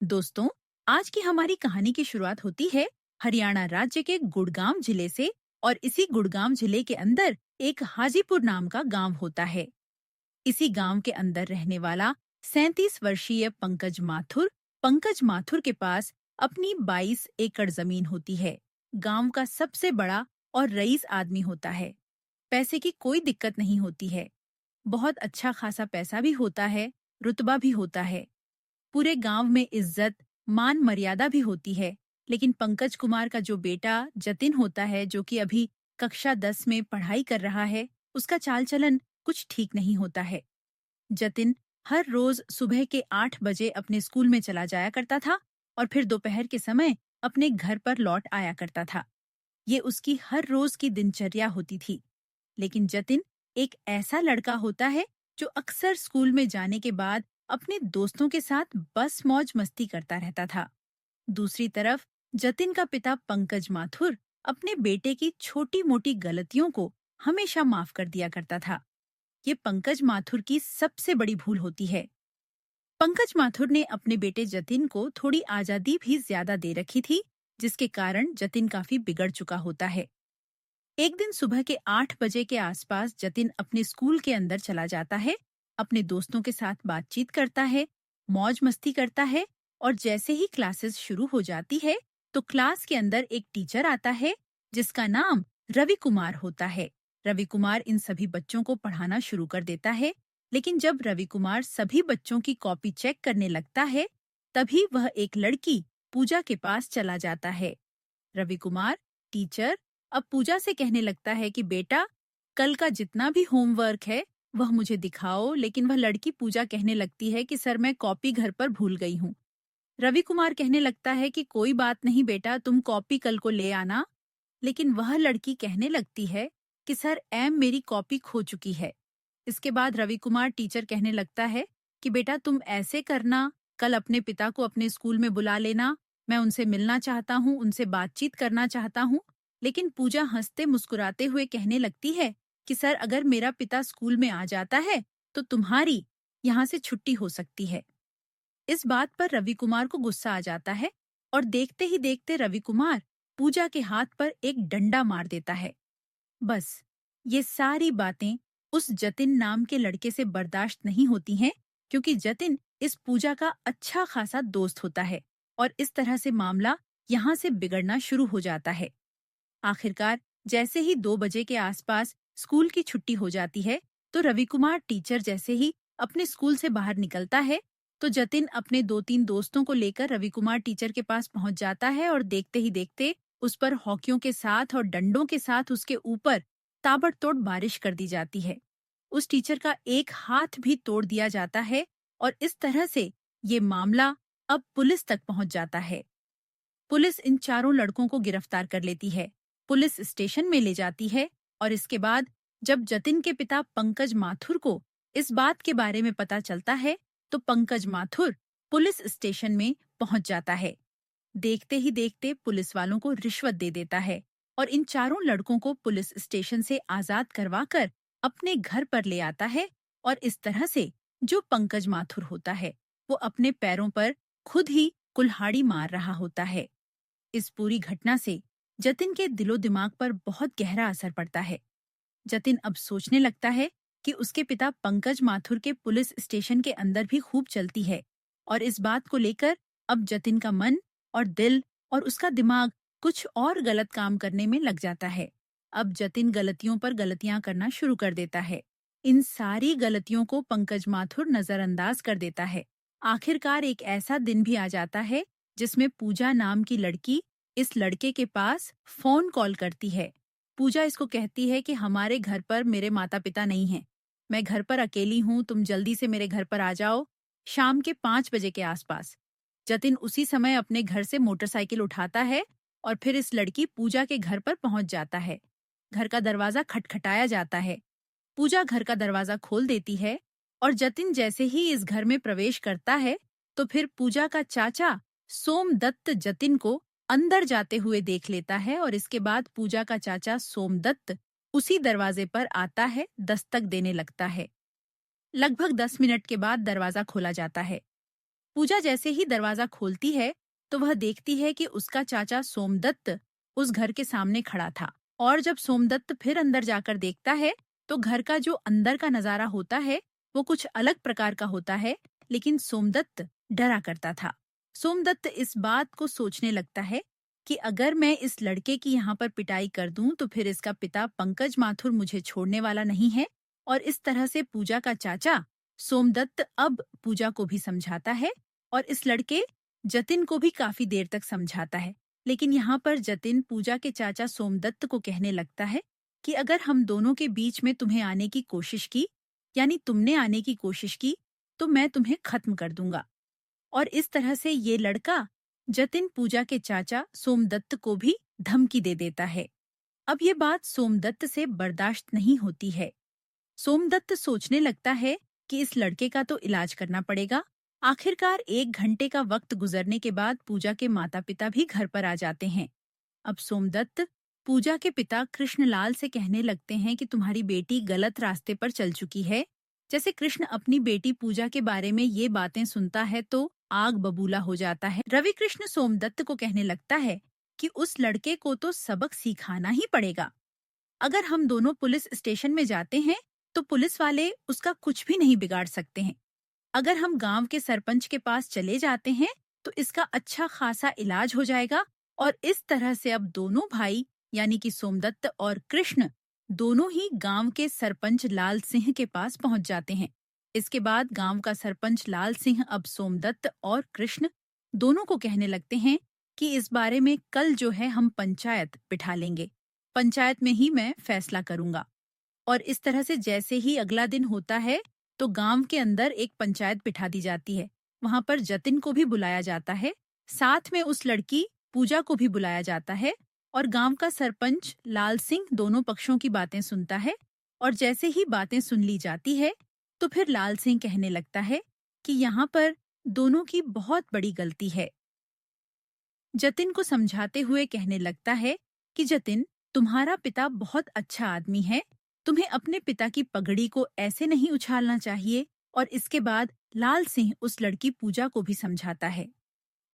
दोस्तों, आज की हमारी कहानी की शुरुआत होती है हरियाणा राज्य के गुड़गांव जिले से। और इसी गुड़गांव जिले के अंदर एक हाजीपुर नाम का गांव होता है। इसी गांव के अंदर रहने वाला 37 वर्षीय पंकज माथुर के पास अपनी 22 एकड़ जमीन होती है। गांव का सबसे बड़ा और रईस आदमी होता है। पैसे की कोई दिक्कत नहीं होती है। बहुत अच्छा खासा पैसा भी होता है, रुतबा भी होता है। पूरे गांव में इज्जत मान मर्यादा भी होती है। लेकिन पंकज कुमार का जो बेटा जतिन होता है, जो कि अभी कक्षा 10 में पढ़ाई कर रहा है, उसका चाल चलन कुछ ठीक नहीं होता है। जतिन हर रोज सुबह के 8 बजे अपने स्कूल में चला जाया करता था और फिर दोपहर के समय अपने घर पर लौट आया करता था। ये उसकी हर रोज की दिनचर्या होती थी। लेकिन जतिन एक ऐसा लड़का होता है जो अक्सर स्कूल में जाने के बाद अपने दोस्तों के साथ बस मौज मस्ती करता रहता था। दूसरी तरफ जतिन का पिता पंकज माथुर अपने बेटे की छोटी मोटी गलतियों को हमेशा माफ कर दिया करता था। ये पंकज माथुर की सबसे बड़ी भूल होती है। पंकज माथुर ने अपने बेटे जतिन को थोड़ी आजादी भी ज्यादा दे रखी थी, जिसके कारण जतिन काफी बिगड़ चुका होता है। एक दिन सुबह के 8 बजे के आसपास जतिन अपने स्कूल के अंदर चला जाता है, अपने दोस्तों के साथ बातचीत करता है, मौज मस्ती करता है। और जैसे ही क्लासेस शुरू हो जाती है तो क्लास के अंदर एक टीचर आता है जिसका नाम रवि कुमार होता है। रवि कुमार इन सभी बच्चों को पढ़ाना शुरू कर देता है। लेकिन जब रवि कुमार सभी बच्चों की कॉपी चेक करने लगता है, तभी वह एक लड़की पूजा के पास चला जाता है। रवि कुमार टीचर अब पूजा से कहने लगता है कि बेटा, कल का जितना भी होमवर्क है वह मुझे दिखाओ। लेकिन वह लड़की पूजा कहने लगती है कि सर, मैं कॉपी घर पर भूल गई हूँ। रवि कुमार कहने लगता है कि कोई बात नहीं बेटा, तुम कॉपी कल को ले आना। लेकिन वह लड़की कहने लगती है कि सर, मेरी कॉपी खो चुकी है। इसके बाद रवि कुमार टीचर कहने लगता है कि बेटा, तुम ऐसे करना, कल अपने पिता को अपने स्कूल में बुला लेना। मैं उनसे मिलना चाहता हूँ, उनसे बातचीत करना चाहता हूँ। लेकिन पूजा हंसते मुस्कुराते हुए कहने लगती है कि सर, अगर मेरा पिता स्कूल में आ जाता है तो तुम्हारी यहाँ से छुट्टी हो सकती है। इस बात पर रवि कुमार को गुस्सा आ जाता है और देखते ही देखते रवि कुमार पूजा के हाथ पर एक डंडा मार देता है। बस, ये सारी बातें उस जतिन नाम के लड़के से बर्दाश्त नहीं होती हैं, क्योंकि जतिन इस पूजा का अच्छा खासा दोस्त होता है। और इस तरह से मामला यहाँ से बिगड़ना शुरू हो जाता है। आखिरकार जैसे ही 2 बजे के आसपास स्कूल की छुट्टी हो जाती है, तो रवि कुमार टीचर जैसे ही अपने स्कूल से बाहर निकलता है, तो जतिन अपने 2-3 दोस्तों को लेकर रवि कुमार टीचर के पास पहुंच जाता है और देखते ही देखते उस पर हॉकियों के साथ और डंडों के साथ उसके ऊपर ताबड़तोड़ बारिश कर दी जाती है। उस टीचर का एक हाथ भी तोड़ दिया जाता है और इस तरह से ये मामला अब पुलिस तक पहुंच जाता है। पुलिस इन चारों लड़कों को गिरफ्तार कर लेती है, पुलिस स्टेशन में ले जाती है। और इसके बाद जब जतिन के पिता पंकज माथुर को इस बात के बारे में पता चलता है, तो पंकज माथुर पुलिस स्टेशन में पहुंच जाता है। देखते ही देखते पुलिस वालों को रिश्वत दे देता है और इन चारों लड़कों को पुलिस स्टेशन से आजाद करवाकर अपने घर पर ले आता है। और इस तरह से जो पंकज माथुर होता है, वो अपने पैरों पर खुद ही कुल्हाड़ी मार रहा होता है। इस पूरी घटना से जतिन के दिलो दिमाग पर बहुत गहरा असर पड़ता है। जतिन अब सोचने लगता है कि उसके पिता पंकज माथुर के पुलिस स्टेशन के अंदर भी खूब चलती है। और इस बात को लेकर अब जतिन का मन और दिल और उसका दिमाग कुछ और गलत काम करने में लग जाता है। अब जतिन गलतियों पर गलतियां करना शुरू कर देता है। इन सारी गलतियों को पंकज माथुर नजरअंदाज कर देता है। आखिरकार एक ऐसा दिन भी आ जाता है जिसमें पूजा नाम की लड़की इस लड़के के पास फोन कॉल करती है। पूजा इसको कहती है कि हमारे घर पर मेरे माता पिता नहीं हैं, मैं घर पर अकेली हूँ, तुम जल्दी से मेरे घर पर आ जाओ, शाम के 5 बजे के आसपास। जतिन उसी समय अपने घर से मोटरसाइकिल उठाता है और फिर इस लड़की पूजा के घर पर पहुंच जाता है। घर का दरवाजा खटखटाया जाता है। पूजा घर का दरवाजा खोल देती है और जतिन जैसे ही इस घर में प्रवेश करता है, तो फिर पूजा का चाचा सोमदत्त जतिन को अंदर जाते हुए देख लेता है। और इसके बाद पूजा का चाचा सोमदत्त उसी दरवाजे पर आता है, दस्तक देने लगता है। लगभग 10 मिनट के बाद दरवाजा खोला जाता है। पूजा जैसे ही दरवाजा खोलती है तो वह देखती है कि उसका चाचा सोमदत्त उस घर के सामने खड़ा था। और जब सोमदत्त फिर अंदर जाकर देखता है तो घर का जो अंदर का नजारा होता है वो कुछ अलग प्रकार का होता है, लेकिन सोमदत्त डरा करता था। सोमदत्त इस बात को सोचने लगता है कि अगर मैं इस लड़के की यहाँ पर पिटाई कर दूं तो फिर इसका पिता पंकज माथुर मुझे छोड़ने वाला नहीं है। और इस तरह से पूजा का चाचा सोमदत्त अब पूजा को भी समझाता है और इस लड़के जतिन को भी काफी देर तक समझाता है। लेकिन यहाँ पर जतिन पूजा के चाचा सोमदत्त को कहने लगता है कि अगर हम दोनों के बीच में तुम्हें आने की कोशिश की, यानी तुमने आने की कोशिश की, तो मैं तुम्हें खत्म कर दूंगा। और इस तरह से ये लड़का जतिन पूजा के चाचा सोमदत्त को भी धमकी दे देता है। अब ये बात सोमदत्त से बर्दाश्त नहीं होती है। सोमदत्त सोचने लगता है कि इस लड़के का तो इलाज करना पड़ेगा। आखिरकार 1 घंटे का वक्त गुजरने के बाद पूजा के माता पिता भी घर पर आ जाते हैं। अब सोमदत्त पूजा के पिता कृष्णलाल से कहने लगते हैं कि तुम्हारी बेटी गलत रास्ते पर चल चुकी है। जैसे कृष्ण अपनी बेटी पूजा के बारे में ये बातें सुनता है तो आग बबूला हो जाता है। रवि कृष्ण सोमदत्त को कहने लगता है कि उस लड़के को तो सबक सिखाना ही पड़ेगा। अगर हम दोनों पुलिस स्टेशन में जाते हैं तो पुलिस वाले उसका कुछ भी नहीं बिगाड़ सकते हैं। अगर हम गांव के सरपंच के पास चले जाते हैं तो इसका अच्छा खासा इलाज हो जाएगा। और इस तरह से अब दोनों भाई यानी कि सोमदत्त और कृष्ण दोनों ही गांव के सरपंच लाल सिंह के पास पहुंच जाते हैं। इसके बाद गांव का सरपंच लाल सिंह अब सोमदत्त और कृष्ण दोनों को कहने लगते हैं कि इस बारे में कल जो है हम पंचायत बिठा लेंगे। पंचायत में ही मैं फैसला करूंगा। और इस तरह से जैसे ही अगला दिन होता है तो गांव के अंदर एक पंचायत बिठा दी जाती है। वहां पर जतिन को भी बुलाया जाता है, साथ में उस लड़की पूजा को भी बुलाया जाता है। और गांव का सरपंच लाल सिंह दोनों पक्षों की बातें सुनता है। और जैसे ही बातें सुन ली जाती है तो फिर लाल सिंह कहने लगता है कि यहाँ पर दोनों की बहुत बड़ी गलती है। जतिन को समझाते हुए कहने लगता है कि जतिन, तुम्हारा पिता बहुत अच्छा आदमी है, तुम्हें अपने पिता की पगड़ी को ऐसे नहीं उछालना चाहिए। और इसके बाद लाल सिंह उस लड़की पूजा को भी समझाता है।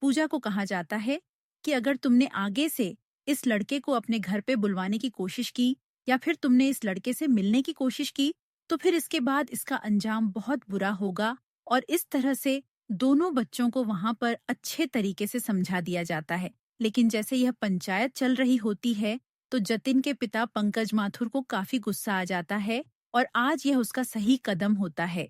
पूजा को कहा जाता है कि अगर तुमने आगे से इस लड़के को अपने घर पे बुलवाने की कोशिश की या फिर तुमने इस लड़के से मिलने की कोशिश की तो फिर इसके बाद इसका अंजाम बहुत बुरा होगा। और इस तरह से दोनों बच्चों को वहां पर अच्छे तरीके से समझा दिया जाता है। लेकिन जैसे यह पंचायत चल रही होती है तो जतिन के पिता पंकज माथुर को काफी गुस्सा आ जाता है और आज यह उसका सही कदम होता है।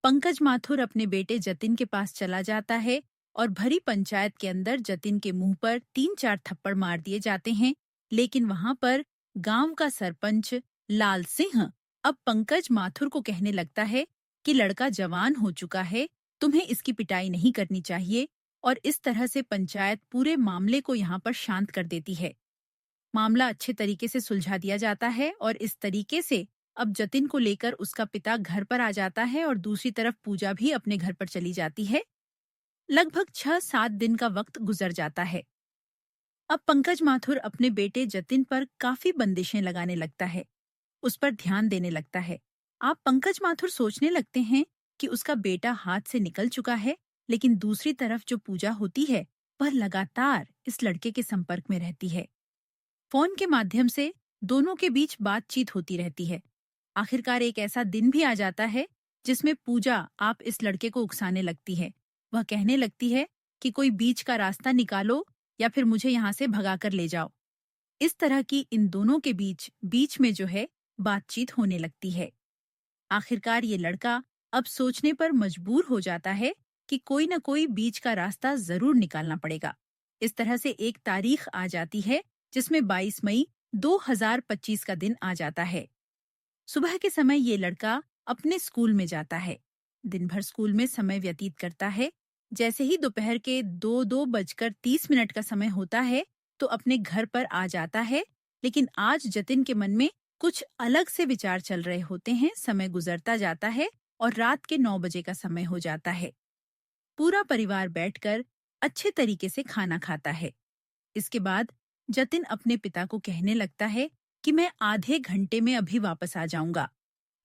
पंकज माथुर अपने बेटे जतिन के पास चला जाता है और भरी पंचायत के अंदर जतिन के मुंह पर 3-4 थप्पड़ मार दिए जाते हैं। लेकिन वहां पर गांव का सरपंच लाल सिंह अब पंकज माथुर को कहने लगता है कि लड़का जवान हो चुका है, तुम्हें इसकी पिटाई नहीं करनी चाहिए। और इस तरह से पंचायत पूरे मामले को यहाँ पर शांत कर देती है। मामला अच्छे तरीके से सुलझा दिया जाता है और इस तरीके से अब जतिन को लेकर उसका पिता घर पर आ जाता है और दूसरी तरफ पूजा भी अपने घर पर चली जाती है। लगभग 6-7 दिन का वक्त गुजर जाता है। अब पंकज माथुर अपने बेटे जतिन पर काफी बंदिशें लगाने लगता है, उस पर ध्यान देने लगता है। आप पंकज माथुर सोचने लगते हैं कि उसका बेटा हाथ से निकल चुका है, लेकिन दूसरी तरफ जो पूजा होती है वह लगातार इस लड़के के संपर्क में रहती है। फोन के माध्यम से दोनों के बीच बातचीत होती रहती है। आखिरकार एक ऐसा दिन भी आ जाता है जिसमें पूजा आप इस लड़के को उकसाने लगती है। वह कहने लगती है कि कोई बीच का रास्ता निकालो या फिर मुझे यहाँ से भगा कर ले जाओ। इस तरह की इन दोनों के बीच बीच में जो है बातचीत होने लगती है। आखिरकार ये लड़का अब सोचने पर मजबूर हो जाता है कि कोई न कोई बीच का रास्ता जरूर निकालना पड़ेगा। इस तरह से एक तारीख आ जाती है जिसमें 22 मई 2025 का दिन आ जाता है। सुबह के समय ये लड़का अपने स्कूल में जाता है। दिन भर स्कूल में समय व्यतीत करता है। जैसे ही दोपहर के 2:30 का समय होता है तो अपने घर पर आ जाता है। लेकिन आज जतिन के मन में कुछ अलग से विचार चल रहे होते हैं। समय गुजरता जाता है और रात के 9 बजे का समय हो जाता है। पूरा परिवार बैठकर अच्छे तरीके से खाना खाता है। इसके बाद जतिन अपने पिता को कहने लगता है कि मैं आधे घंटे में अभी वापस आ जाऊंगा,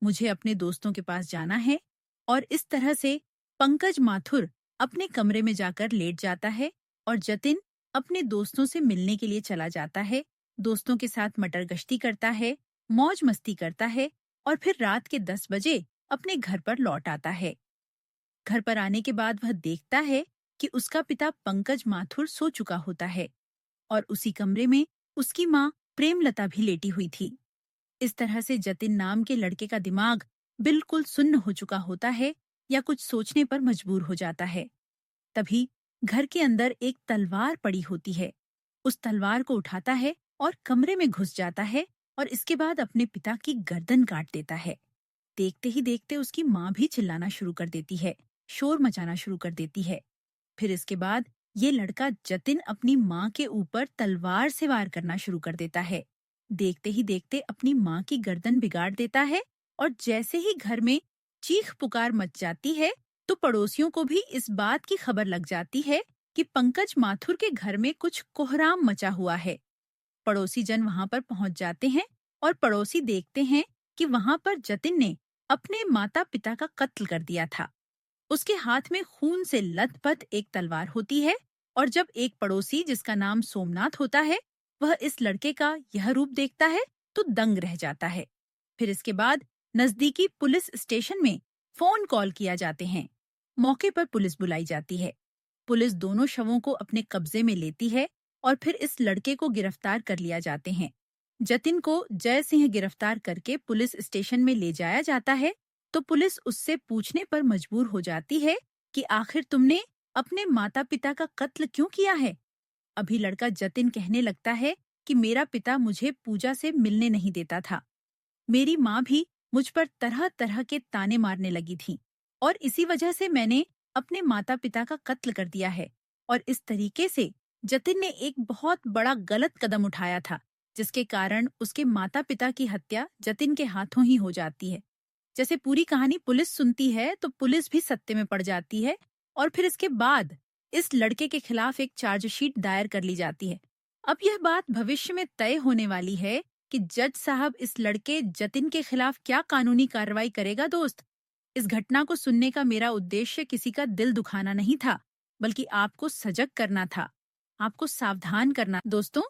मुझे अपने दोस्तों के पास जाना है। और इस तरह से पंकज माथुर अपने कमरे में जाकर लेट जाता है और जतिन अपने दोस्तों से मिलने के लिए चला जाता है। दोस्तों के साथ मटर गश्ती करता है, मौज मस्ती करता है और फिर रात के 10 बजे अपने घर पर लौट आता है। घर पर आने के बाद वह देखता है कि उसका पिता पंकज माथुर सो चुका होता है और उसी कमरे में उसकी माँ प्रेमलता भी लेटी हुई थी। इस तरह से जतिन नाम के लड़के का दिमाग बिल्कुल सुन्न हो चुका होता है या कुछ सोचने पर मजबूर हो जाता है। तभी घर के अंदर एक तलवार पड़ी होती है। उस तलवार को उठाता है और कमरे में घुस जाता है और इसके बाद अपने पिता की गर्दन काट देता है। देखते ही देखते उसकी माँ भी चिल्लाना शुरू कर देती है, शोर मचाना शुरू कर देती है। फिर इसके बाद ये लड़का जतिन अपनी माँ के ऊपर तलवार से वार करना शुरू कर देता है। देखते ही देखते अपनी माँ की गर्दन बिगाड़ देता है और जैसे ही घर में चीख पुकार मच जाती है तो पड़ोसियों को भी इस बात की खबर लग जाती है कि पंकज माथुर के घर में कुछ कोहराम मचा हुआ है। पड़ोसी जन वहां पर पहुंच जाते हैं और पड़ोसी देखते हैं कि वहां पर जतिन ने अपने माता पिता का कत्ल कर दिया था। उसके हाथ में खून से लथपथ एक तलवार होती है और जब एक पड़ोसी जिसका नाम सोमनाथ होता है वह इस लड़के का यह रूप देखता है तो दंग रह जाता है। फिर इसके बाद नजदीकी पुलिस स्टेशन में फोन कॉल किया जाते हैं। मौके पर पुलिस बुलाई जाती है। पुलिस दोनों शवों को अपने कब्जे में लेती है और फिर इस लड़के को गिरफ्तार कर लिया जाते हैं। जतिन को जय सिंह गिरफ्तार करके पुलिस स्टेशन में ले जाया जाता है तो पुलिस उससे पूछने पर मजबूर हो जाती है कि आखिर तुमने अपने माता पिता का कत्ल क्यों किया है। अभी लड़का जतिन कहने लगता है कि मेरा पिता मुझे पूजा से मिलने नहीं देता था। मेरी माँ भी मुझ पर तरह तरह के ताने मारने लगी थी और इसी वजह से मैंने अपने माता पिता का कत्ल कर दिया है। और इस तरीके से जतिन ने एक बहुत बड़ा गलत कदम उठाया था जिसके कारण उसके माता पिता की हत्या जतिन के हाथों ही हो जाती है। जैसे पूरी कहानी पुलिस सुनती है तो पुलिस भी सत्ते में पड़ जाती है और फिर इसके बाद इस लड़के के खिलाफ एक चार्जशीट दायर कर ली जाती है। अब यह बात भविष्य में तय होने वाली है कि जज साहब इस लड़के जतिन के खिलाफ क्या कानूनी कार्रवाई करेगा। दोस्त, इस घटना को सुनने का मेरा उद्देश्य किसी का दिल दुखाना नहीं था, बल्कि आपको सजग करना था, आपको सावधान करना। दोस्तों,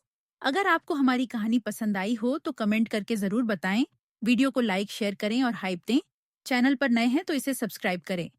अगर आपको हमारी कहानी पसंद आई हो तो कमेंट करके जरूर बताएं। वीडियो को लाइक शेयर करें और हाइप दें। चैनल पर नए हैं तो इसे सब्सक्राइब करें।